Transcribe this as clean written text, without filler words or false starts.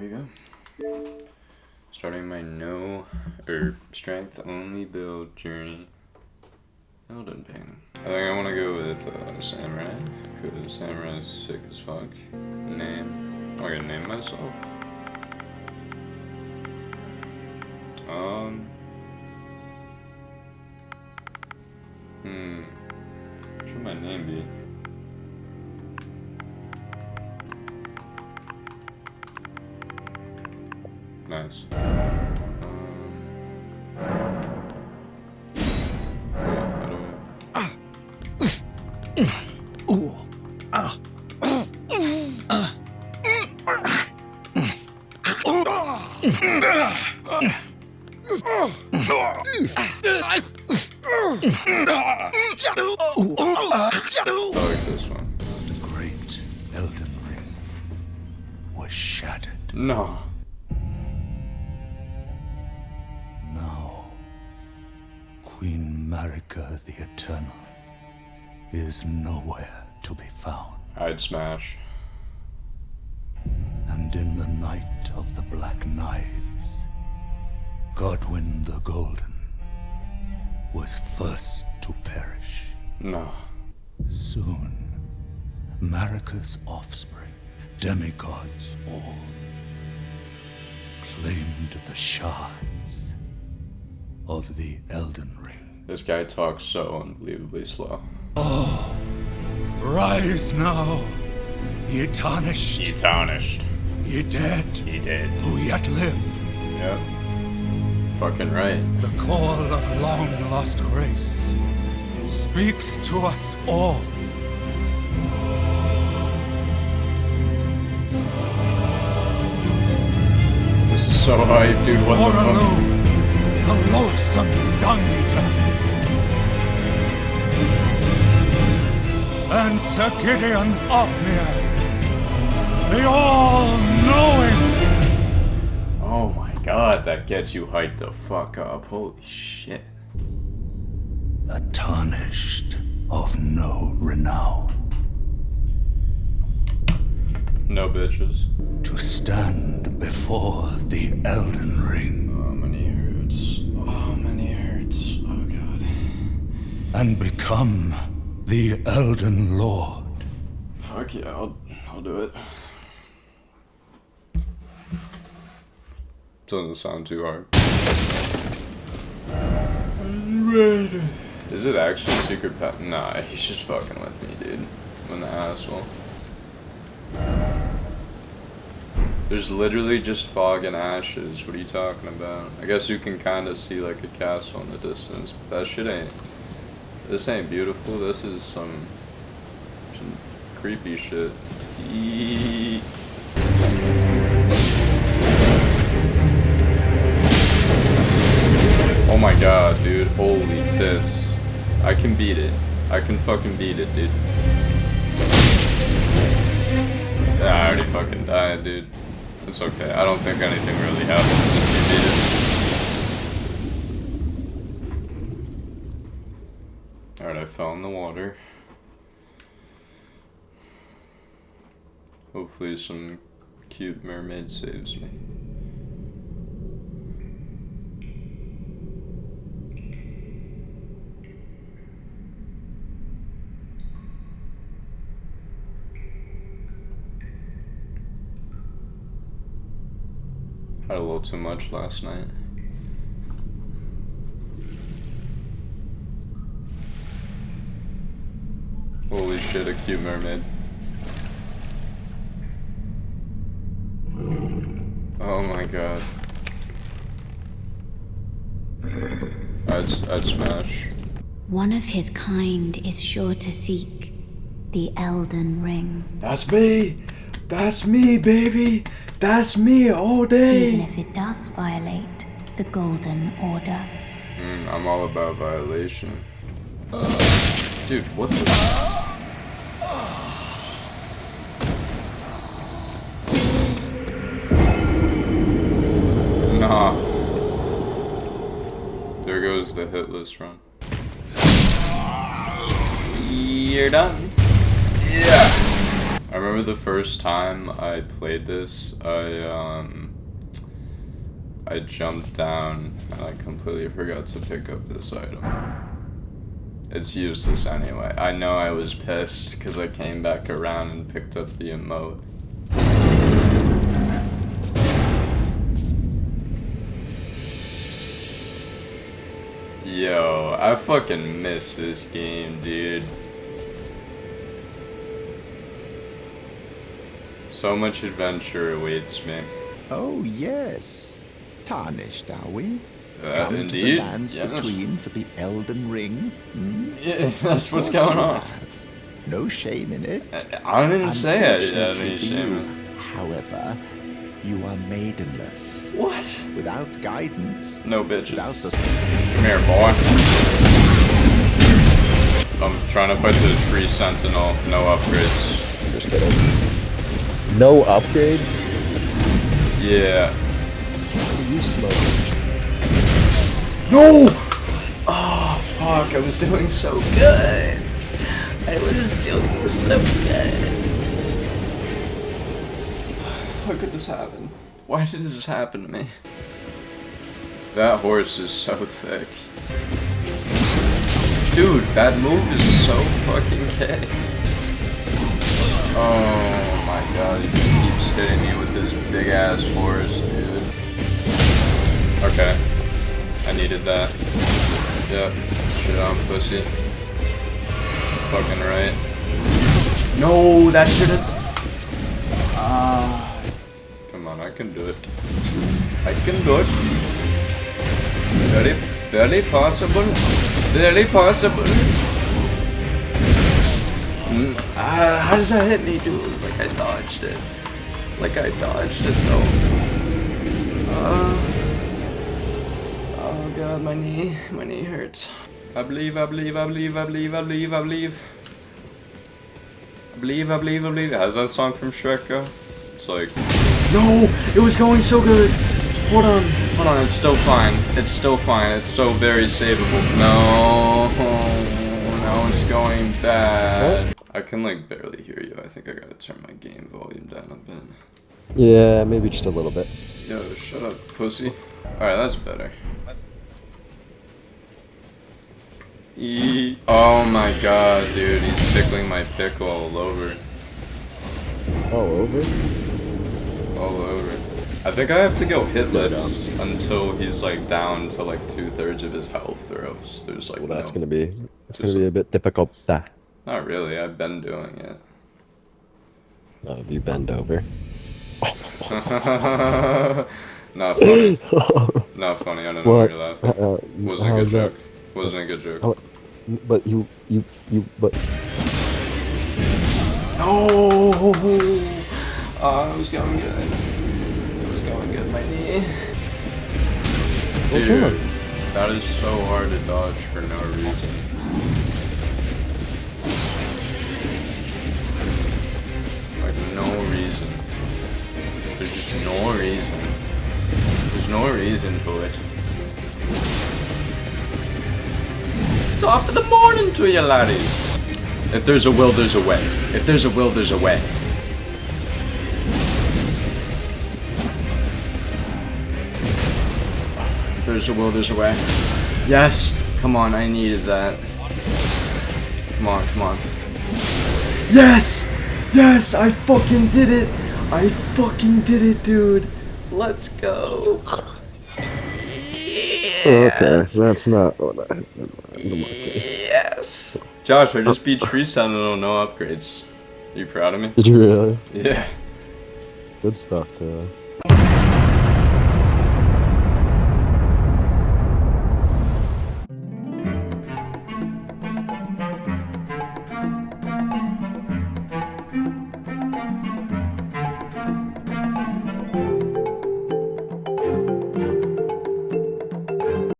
we go. Starting my strength only build journey. Elden Ping. I think I want to go with Samurai, because Samurai is sick as fuck. Name. Oh, I gotta name myself. What should my name be? Nice. I like this one. The great Elden Ring was shattered. No. Now, Queen Marika the Eternal is nowhere to be found. I'd smash. And in the night of the Black Knives, Godwyn the Golden was first to perish. No. Soon, Marika's offspring, demigods all, claimed the shards of the Elden Ring. This guy talks so unbelievably slow. Oh, rise now, ye tarnished. He tarnished. Ye dead. He did. Who yet live. Yep. Fucking right. The call of long-lost grace speaks to us all. This is so hype, dude. What the fuck? The loathsome dung-eater. And Sir Gideon Ofnir, the all-knowing. Oh my god, that gets you hyped the fuck up. Holy shit. A tarnished of no renown. No bitches. To stand before the Elden Ring. Oh, my knee hurts. Oh, my knee hurts. Oh god. And become the Elden Lord. Fuck yeah, I'll do it. Doesn't sound too hard. Is it actually secret path? Nah, he's just fucking with me, dude. I'm an asshole. There's literally just fog and ashes. What are you talking about? I guess you can kind of see like a castle in the distance, but that shit ain't. This ain't beautiful. This is some creepy shit. Oh my god, dude. Holy tits. I can beat it. I can fucking beat it, dude. Yeah, I already fucking died, dude. It's okay. I don't think anything really happens if you beat it. Alright, I fell in the water. Hopefully some cute mermaid saves me. Had a little too much last night. Holy shit, a cute mermaid. Oh my god. I'd smash. One of his kind is sure to seek the Elden Ring. That's me! That's me, baby! That's me all day! Even if it does violate the Golden Order. I'm all about violation. Dude, what the... Nah. There goes the hit list run. You're done. Yeah! I remember the first time I played this, I jumped down and I completely forgot to pick up this item. It's useless anyway. I know I was pissed because I came back around and picked up the emote. Yo, I fucking miss this game, dude. So much adventure awaits me. Oh, yes. Tarnished, are we? Come Indeed. to the lands Yes. between for the Elden Ring? Hmm? Yeah, that's what's Of course going you on. have. No shame in it. I didn't say I had Unfortunately any for shame. you, however, you are maidenless. What? Without guidance. No Without bitches. the... Come here, boy. I'm trying to fight the tree sentinel. No upgrades. Just kidding. No upgrades? Yeah. What are you smoking? No! Oh, fuck. I was doing so good. I was doing so good. How could this happen? Why did this happen to me? That horse is so thick. Dude, that move is so fucking gay. Oh my god, he just keeps hitting me with this big ass horse, dude. Okay. I needed that. Yep. Shit on pussy. Fucking right. No, that should've... Come on, I can do it. I can do it. Very possible. Very possible. How does that hit me, dude? Like I dodged it. Like I dodged it, though. Oh god, my knee hurts. I believe. How's that song from Shrek go? It's like, no, it was going so good. Hold on, it's still fine. It's still fine. It's so very savable. No, it's going bad. I can like barely hear you. I think I gotta turn my game volume down a bit. Yeah, maybe just a little bit. Yo, shut up, pussy. Alright, that's better. Oh my god, dude, he's tickling my pickle all over. All over? All over. I think I have to go hitless until he's like down to like 2/3 of his health, or else there's like Well, that's no... gonna be a bit difficult. Not really, I've been doing it. If you bend over. Not funny. Not funny, I don't know why you're laughing. Wasn't a good that? joke. Wasn't a good joke. Oh, but but. No! It was going good. It was going good, my knee. Dude, that is so hard to dodge for no reason. Like, no reason. There's just no reason. There's no reason to it. Top of the morning to you, laddies. If there's a will, there's a way. If there's a will, there's a way. If there's a will, there's a way. Yes! Come on, I needed that. Come on. Yes! Yes! I fucking did it! I fucking did it, dude! Let's go! Okay, so that's not what I. Yes! Josh, I just beat Tree Sentinel, no upgrades. Are you proud of me? Did you really? Yeah. Good stuff, too.